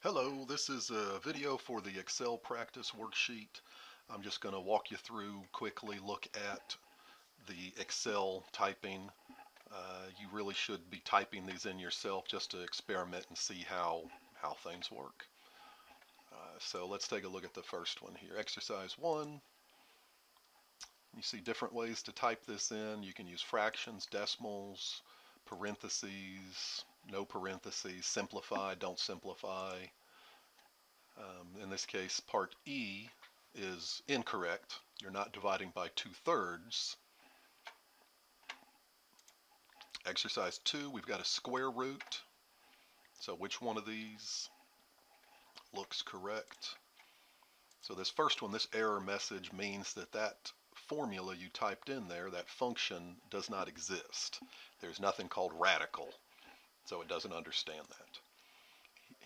Hello, this is a video for the Excel practice worksheet. I'm just going to walk you through quickly, look at the Excel typing. You really should be typing these in yourself just to experiment and see how things work. So let's take a look at the first one here. Exercise 1. You see different ways to type this in. You can use fractions, decimals, parentheses, no parentheses, simplify, don't simplify. In this case, part E is incorrect. You're not dividing by 2/3. Exercise 2, we've got a square root. So which one of these looks correct? So this first one, this error message means that formula you typed in there, that function, does not exist. There's nothing called radical, so it doesn't understand that.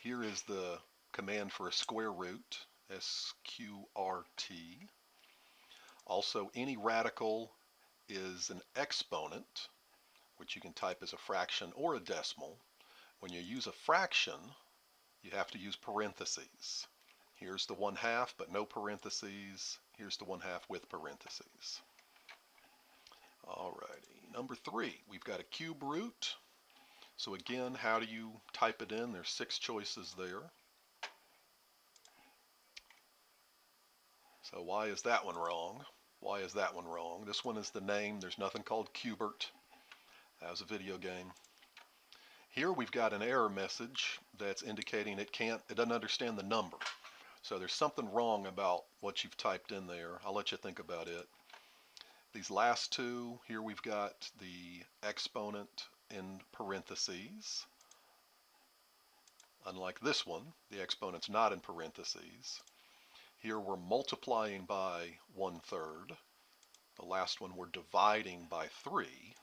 Here is the command for a square root, SQRT. Also, any radical is an exponent, which you can type as a fraction or a decimal. When you use a fraction, you have to use parentheses. Here's the 1/2, but no parentheses. Here's the 1/2 with parentheses. Alrighty, number 3, we've got a cube root. So again, how do you type it in? There's 6 choices there. So why is that one wrong? Why is that one wrong? This one is the name. There's nothing called Q*bert. That was a video game. Here we've got an error message that's indicating it doesn't understand the number. So there's something wrong about what you've typed in there. I'll let you think about it. These last two, here we've got the exponent in parentheses. Unlike this one, the exponent's not in parentheses. Here we're multiplying by 1/3. The last one we're dividing by 3.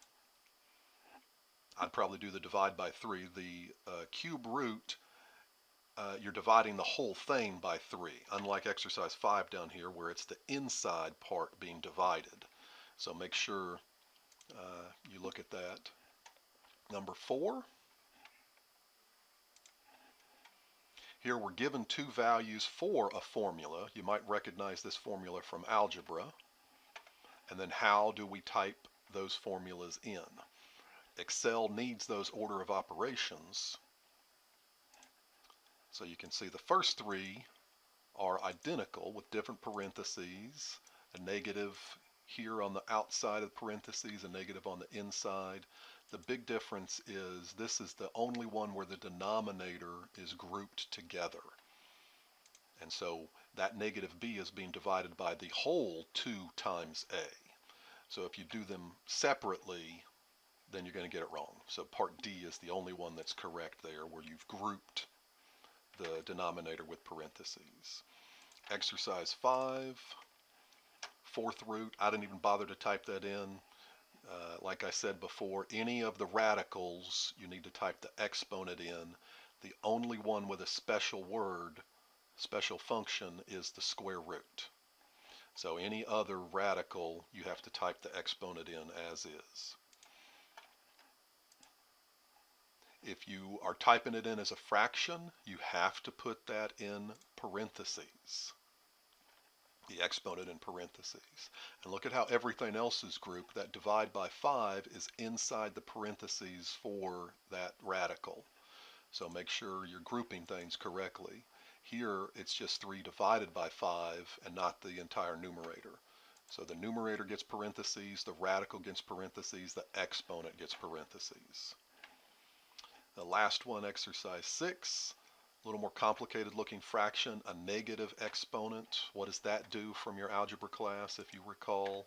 I'd probably do the divide by 3. The cube root, you're dividing the whole thing by 3, unlike exercise 5 down here where it's the inside part being divided. So make sure you look at that. Number 4. Here we're given 2 values for a formula. You might recognize this formula from algebra. And then how do we type those formulas in? Excel needs those order of operations. So you can see the first 3 are identical with different parentheses, a negative here on the outside of parentheses, a negative on the inside. The big difference is this is the only one where the denominator is grouped together. And so that negative b is being divided by the whole 2 times a. So if you do them separately, then you're going to get it wrong. So part D is the only one that's correct there, where you've grouped the denominator with parentheses. Exercise 5, 4th root. I didn't even bother to type that in. Like I said before, any of the radicals, you need to type the exponent in. The only one with a special word, special function, is the square root. So any other radical, you have to type the exponent in as is. If you are typing it in as a fraction, you have to put that in parentheses. The exponent in parentheses. And look at how everything else is grouped. That divide by 5 is inside the parentheses for that radical. So make sure you're grouping things correctly. Here it's just 3 divided by 5 and not the entire numerator. So the numerator gets parentheses, the radical gets parentheses, the exponent gets parentheses. The last one, exercise 6. A little more complicated looking fraction, a negative exponent. What does that do from your algebra class, if you recall?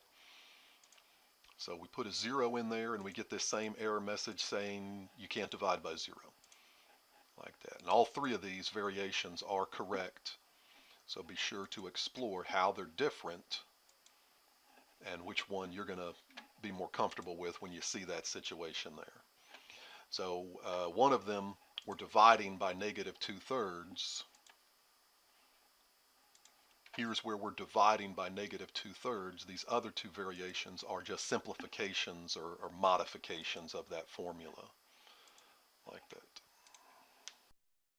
So we put a 0 in there and we get this same error message saying you can't divide by 0. Like that. And all 3 of these variations are correct. So be sure to explore how they're different and which one you're going to be more comfortable with when you see that situation there. So one of them, we're dividing by negative 2/3. Here's where we're dividing by negative 2/3. These other 2 variations are just simplifications or modifications of that formula, like that.